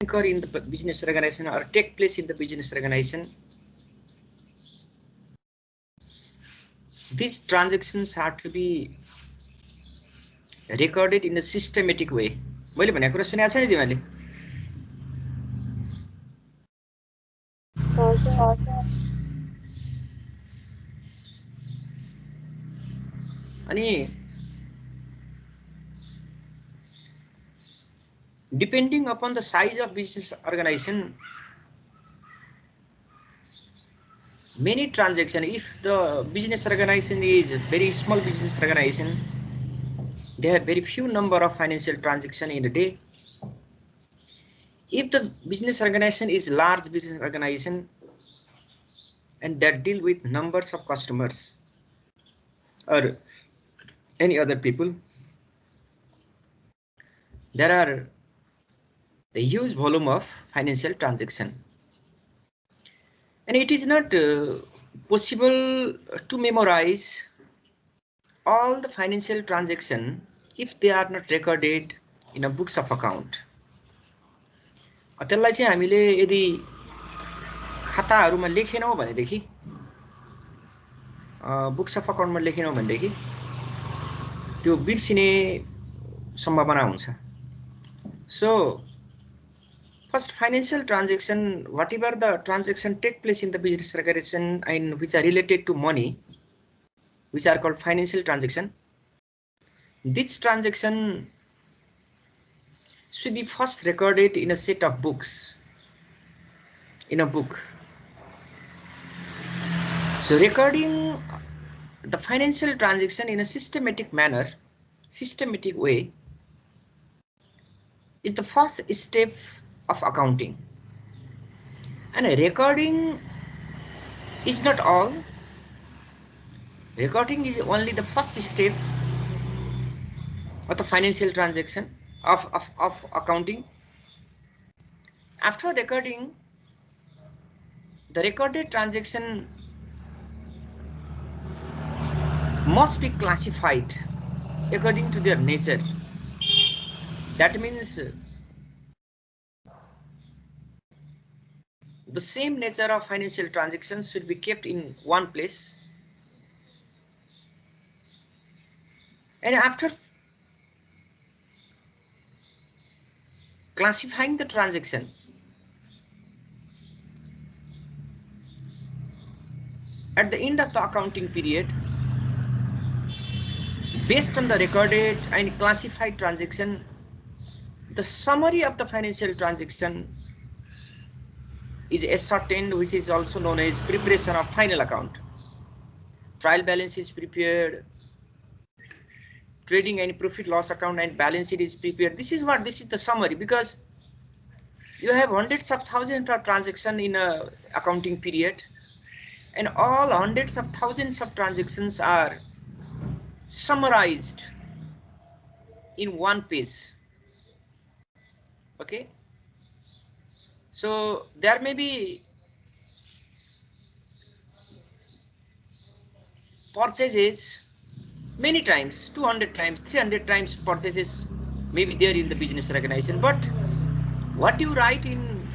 occur in the business organization or take place in the business organization, these transactions have to be recorded in a systematic way. मैले भनेको कुरा सुनेको छ नि तिमीले? अनि depending upon the size of business organization, many transactions, if the business organization is very small business organization, they have very few number of financial transactions in a day. If the business organization is large business organization and that deal with numbers of customers or any other people, there are the huge volume of financial transaction, and it is not possible to memorize all the financial transaction if they are not recorded in a books of account. त्यसलाई चाहिँ हामीले यदि खाताहरुमा लेखेनौं भनेदेखि, books of अकाउन्टमा लेखेनौं भनेदेखि त्यो बिर्सिने सम्भावना हुन्छ. So first, financial transaction, whatever the transaction take place in the business organization and which are related to money, which are called financial transaction, this transaction should be first recorded in a set of books, in a book. So recording the financial transaction in a systematic manner, systematic way, is the first step of accounting. And recording is not all. Recording is only the first step of the financial transaction of accounting. After recording, the recorded transaction must be classified according to their nature. That means the same nature of financial transactions should be kept in one place, and after classifying the transaction, at the end of the accounting period, based on the recorded and classified transaction, the summary of the financial transaction is ascertained, which is also known as preparation of final account. Trial balance is prepared, trading and profit loss account and balance sheet is prepared. This is the summary, because you have hundreds of thousands of transactions in a accounting period, and all hundreds of thousands of transactions are summarized in one page. Okay, so there may be purchases many times, 200 times, 300 times purchases may be there in the business organization, but what you write in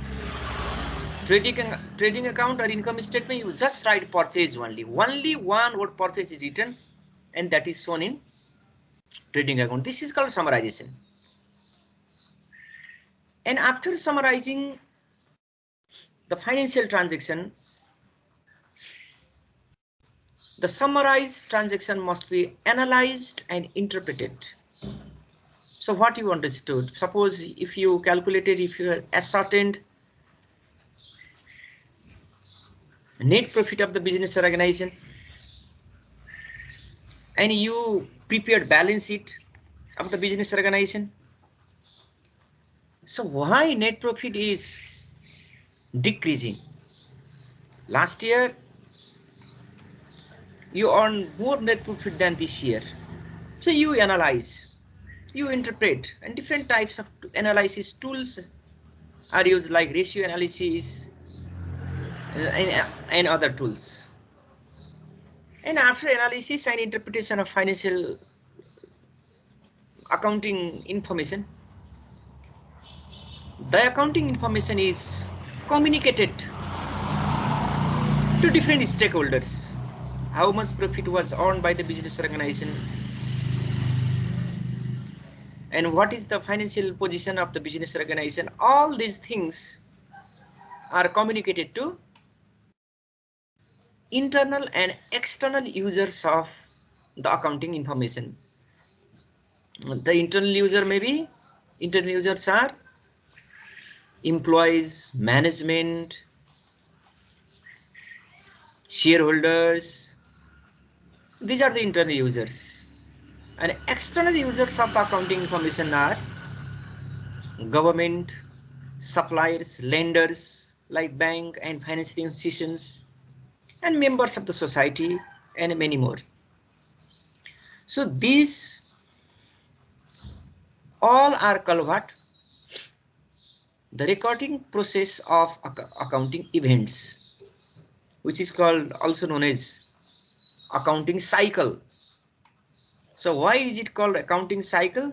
trading account or income statement, you just write purchase only. Only one word purchase is written, and that is shown in trading account. This is called summarization. And after summarizing the financial transaction, the summarized transaction must be analyzed and interpreted. So what you understood? Suppose if you calculated, if you ascertained net profit of the business organization, and you prepared balance sheet of the business organization. So why net profit is decreasing? Last year you earned more net profit than this year. So you analyze, you interpret, and different types of analysis tools are used, like ratio analysis and other tools. And after analysis and interpretation of financial accounting information, the accounting information is communicated to different stakeholders. How much profit was earned by the business organization, and what is the financial position of the business organization. All these things are communicated to internal and external users of the accounting information. The internal users are employees, management, shareholders. These are the internal users. And external users of the accounting information are government, suppliers, lenders like bank and financial institutions, and members of the society, and many more. So these all are called what? The recording process of accounting events, which is called also known as accounting cycle. So why is it called accounting cycle?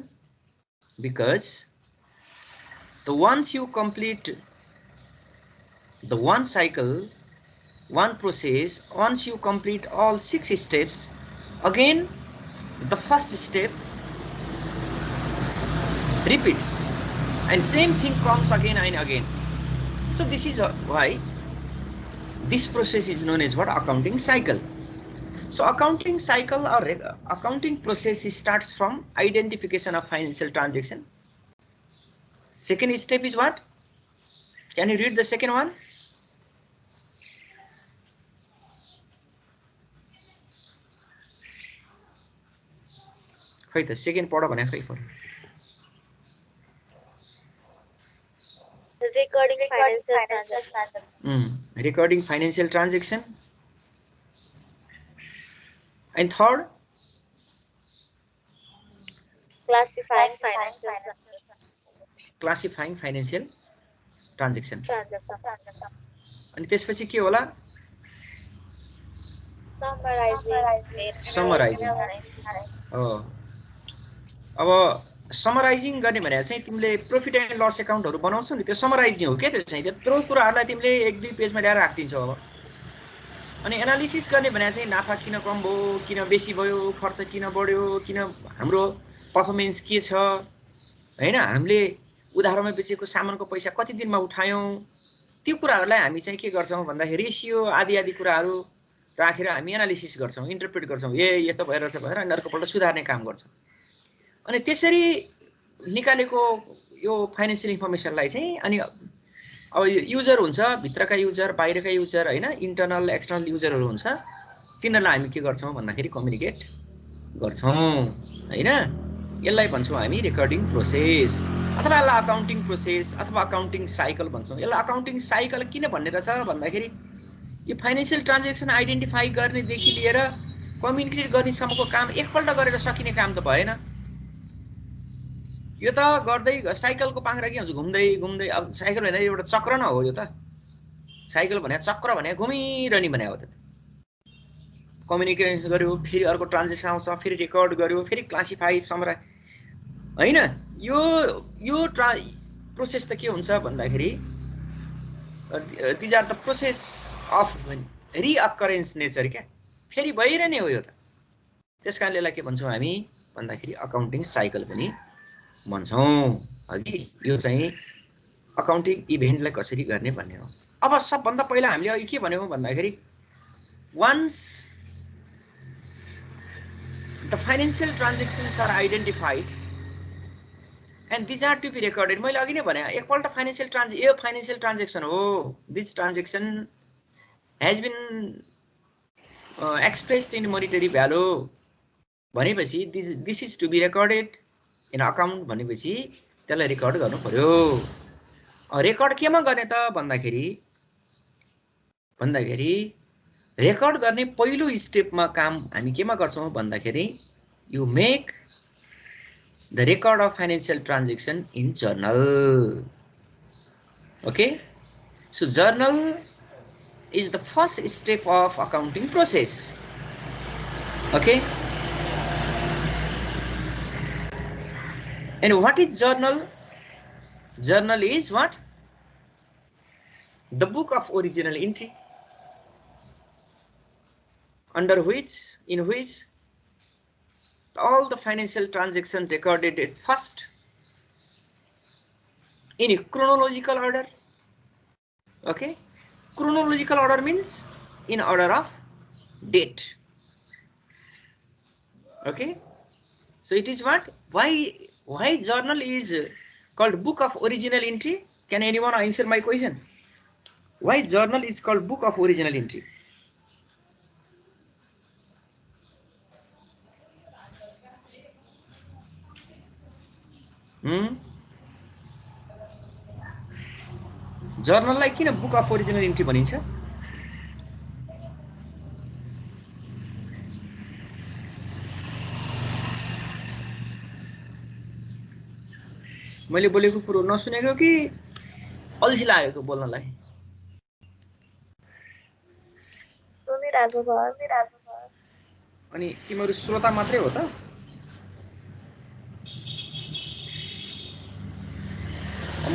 Because once you complete the one cycle, one process, once you complete all 6 steps, again the first step repeats and same thing comes again and again. So this is why this process is known as what? Accounting cycle. So accounting cycle or accounting process starts from identification of financial transaction. Second step is what? Can you read the second one? खै त second पढ भने खै पढ. Recording financial transaction. Recording financial transaction. And third? Classifying financial transaction. Classifying financial transaction. अनि त्यसपछि के होला? Summarizing. Oh. अब समराइजिङ गर्ने भने चाहिँ तिमीले प्रॉफिट एन्ड लस अकाउन्टहरु बनाउँछौ नि, त्यो समराइजिङ हो के? त्यो चाहिँ त्यत्रो कुराहरुलाई तिमीले 1-2 पेजमा ल्याएर राख्दिन्छौ अब. अनि एनालिसिस गर्ने भने चाहिँ नाफा किन कम भयो, किन बेसी भयो, खर्च किन बढ्यो, किन हाम्रो परफर्मेन्स के छ, हैन, हामीले उधारमा बेचेको सामानको पैसा कति दिनमा उठायौं, त्यो कुराहरुलाई हामी चाहिँ के गर्छौं भन्दाखेरि रेशियो आदि कुराहरु राखेर हामी एनालिसिस गर्छौं, इन्टरप्रेट गर्छौं, यस्तो भइरहेछ भनेर अनि अर्को पल्ट सुधार्ने काम गर्छौं. अनि त्यसरी निकालेको यो फाइनान्शियल इन्फर्मेसनलाई चाहिँ अनि अब युजर हुन्छ, भित्रका युजर, बाहिरका युजर, हैन, इन्टर्नल एक्सटर्नल युजरहरु हुन्छ, तिनीहरुलाई हामी के गर्छौं भन्दाखेरि कम्युनिकेट गर्छौं, हैन. यसलाई भन्छौं हामी रेकर्डिङ प्रोसेस अथवा अकाउन्टिङ प्रोसेस अथवा अकाउन्टिङ साइकल भन्छौं. यसलाई अकाउन्टिङ साइकल किन भन्ने रहेछ भन्दाखेरि यो फाइनान्शियल ट्रान्ज्याक्सन आइडेन्टिफाई गर्ने देखि लिएर कम्युनिकेट गर्नेसम्मको काम एकपल्ट गरेर सकिने काम त भएन. यो त गर्दै साइकलको पाङ्ग्रा के हुन्छ, घुम्दै अब साइकल भने एउटा चक्र न हो यो त. साइकल भने चक्र भने घुमिरहने भने हो त. कम्युनिकेट गर्यो, फेरि अर्को ट्रान्ज्याक्सन आउँछ, फेरि रेकर्ड गर्यो, फेरि क्लासिफाई समराइज, हैन. यो प्रोसेस त के हुन्छ भन्दाखेरि these are the process of recurrence nature क्या, फेरि भइरहने हो यो त. त्यसकारणले यसलाई के भन्छौं हामी भन्दाखेरि अकाउन्टिङ साइकल पनि भन्छौं. अघि यो चाहिँ अकाउन्टिङ इभेन्टलाई कसरी गर्ने भन्ने हो. अब सबभन्दा पहिला हामीले अघि के भन्यौं भन्दाखेरि once the financial transactions are identified and these are to be recorded. मैले अघि नै भने एकपल्ट फाइनान्शियल ट्रान्ज्याक्सन हो, this transaction has been expressed in monetary value भनेपछि this is to be recorded in account भनेपछि त्यसलाई रेकर्ड गर्नु पर्यो. रेकर्ड केमा गर्ने त भन्दाखेरि रेकर्ड गर्ने पहिलो स्टेपमा काम हामी केमा गर्छौं भन्दाखेरि you make the record of financial transaction in journal. Okay, so journal is the first step of accounting process. Okay, and what is journal? Journal is what? The book of original entry, under which, in which all the financial transactions recorded at first in a chronological order. Okay, chronological order means in order of date. Okay, so it is what? Why journal is called book of original entry? Can anyone answer my question? Why journal is called book of original entry? जर्नललाई किन book of original entry भनिन्छ? मैले बोलेको कुरो नसुनेको कि अल्छी लागेको बोल्नलाई? सुनिरहेको छ। अनि तिमीहरू श्रोता मात्रै हो त?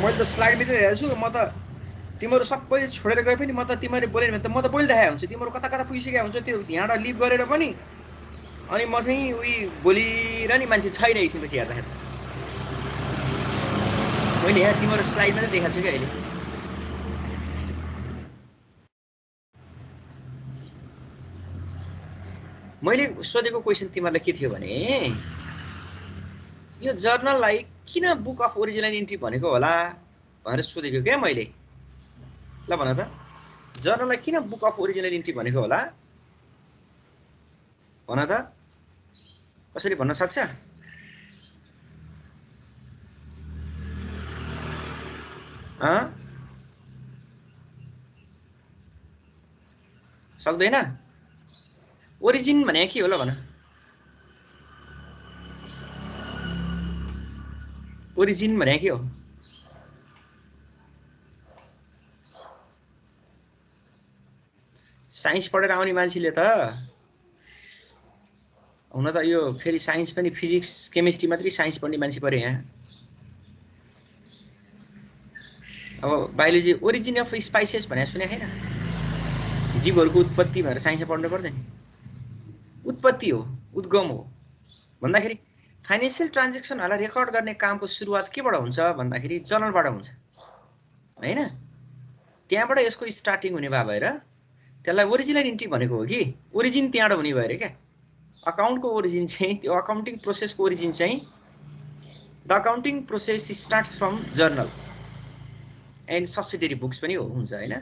मैले त स्लाइड भित्र हेरेको छु, म त तिमीहरू सबै छोडेर गए पनि म त तिमीहरूले बोल्यो भने त म त बोलिरहेको हुन्छु, तिमीहरू कता कता पुगिसकेको हुन्छ, त्यो यहाँबाट लिभ गरेर पनि, अनि म चाहिँ उही बोलिरहने मान्छे छैन एकछिनपछि हेर्दाखेरि। मैले यहाँ तिमीहरू स्लाइड मात्रै देखाएको छु कि अहिले। मैले सोधेको क्वेसन तिमीहरूलाई के थियो भने यो जर्नललाई किन बुक अफ ओरिजिनल इन्ट्री भनेको होला भनेर सोधेको क्या मैले। ल भन त, जर्नललाई किन बुक अफ ओरिजिनल इन्ट्री भनेको होला? भन त, कसरी भन्न सक्छ? सक्दैन? ओरिजिन भने के होला भन? ओरिजिन भने के हो? साइन्स पढेर आउने मान्छेले त हुन त यो फेरि साइन्स पनि फिजिक्स केमिस्ट्री मात्रै साइन्स पढ्ने मान्छे पऱ्यो यहाँ। अब बायोलोजी ओरिजिन अफ स्पाइसेस भनेर सुने छैन? जीवहरूको उत्पत्ति भनेर साइन्समा पढ्नु पर्छ नि। उत्पत्ति हो, उद्गम हो भन्दाखेरि फाइनेन्शियल ट्रान्जेक्सनहरूलाई रेकर्ड गर्ने कामको सुरुवात केबाट हुन्छ भन्दाखेरि जर्नलबाट हुन्छ हैन? त्यहाँबाट यसको स्टार्टिङ हुने भएर त्यसलाई ओरिजिनल इन्ट्री भनेको हो कि ओरिजिन त्यहाँबाट हुने भएर क्या। अकाउन्टको ओरिजिन चाहिँ त्यो अकाउन्टिङ प्रोसेसको ओरिजिन चाहिँ the accounting process starts from journal and subsidiary books पनि हुन्छ हैन?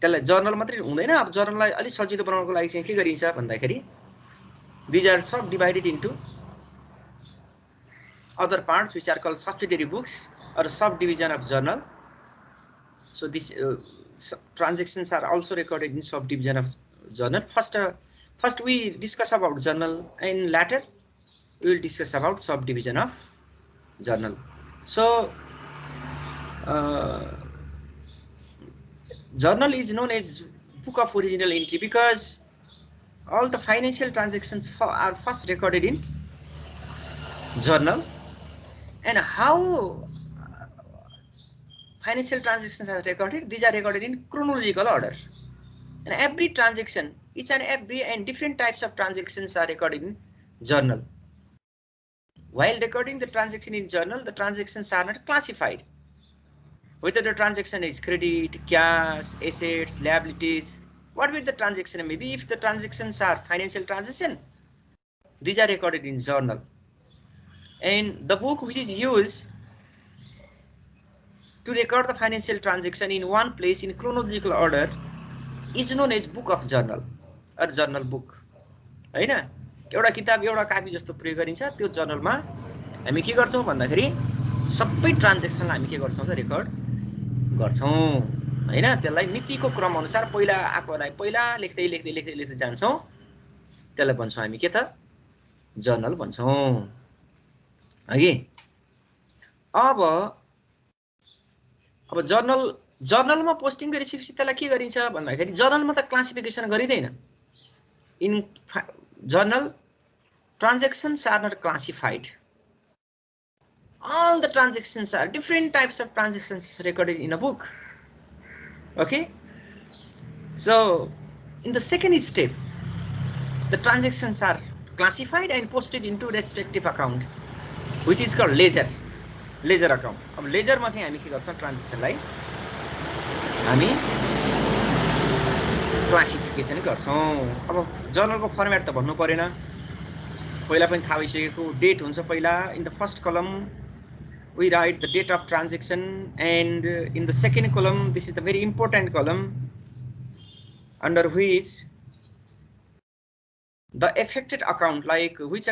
त्यसलाई जर्नल मात्रै हुँदैन। अब जर्नललाई अलिक सजिलो बनाउनको लागि चाहिँ के गरिन्छ भन्दाखेरि these are subdivided into other parts which are called subsidiary books or subdivision of journal. So these transactions are also recorded in subdivision of journal. First we discuss about journal and later we will discuss about subdivision of journal. So journal is known as book of original entry because all the financial transactions are first recorded in journal. And how financial transactions are recorded? These are recorded in chronological order. And every transaction, each and every and different types of transactions are recorded in journal. While recording the transaction in journal, the transactions are not classified. Whether the transaction is credit, cash, assets, liabilities, what will the transaction may be? If the transactions are financial transaction, these are recorded in journal. And the book which is used to record the financial transaction in one place in chronological order is known as book of journal or journal book. हैन? एउटा किताब एउटा कापी जस्तो प्रयोग गरिन्छ। त्यो जर्नलमा हामी के गर्छौं भन्दाखेरि सबै ट्रान्ज्याक्सनलाई हामी के गर्छौं त रेकर्ड गर्छौं हैन? त्यसलाई मितिको क्रम अनुसार पहिला आकोलाई पहिला लेख्दै लेख्दै लेख्दै लेख्दै जान्छौं। त्यसलाई भन्छौं हामी के त? जर्नल भन्छौं। है अब जर्नलमा पोस्टिङ गरिसकेपछि त्यसलाई के गरिन्छ भन्दाखेरि जर्नलमा त क्लासिफिकेसन गरिदैन। In journal transactions are not classified. all the transactions are different types of transactions recorded in a book. Okay, so in the second step, the transactions are classified and posted into respective accounts, which is called ledger account. अब ledger मा चाहिँ हामी के गर्छौं, ट्रान्जेक्सनलाई हामी classification गर्छौं. अब जर्नलको format त भन्नु परेन, पहिला पनि थाहा भइसकेको. डेट हुन्छ पहिला. इन द फर्स्ट कलम we write the date of transaction, and in the second column, this is the very important column, under which the affected account, like which account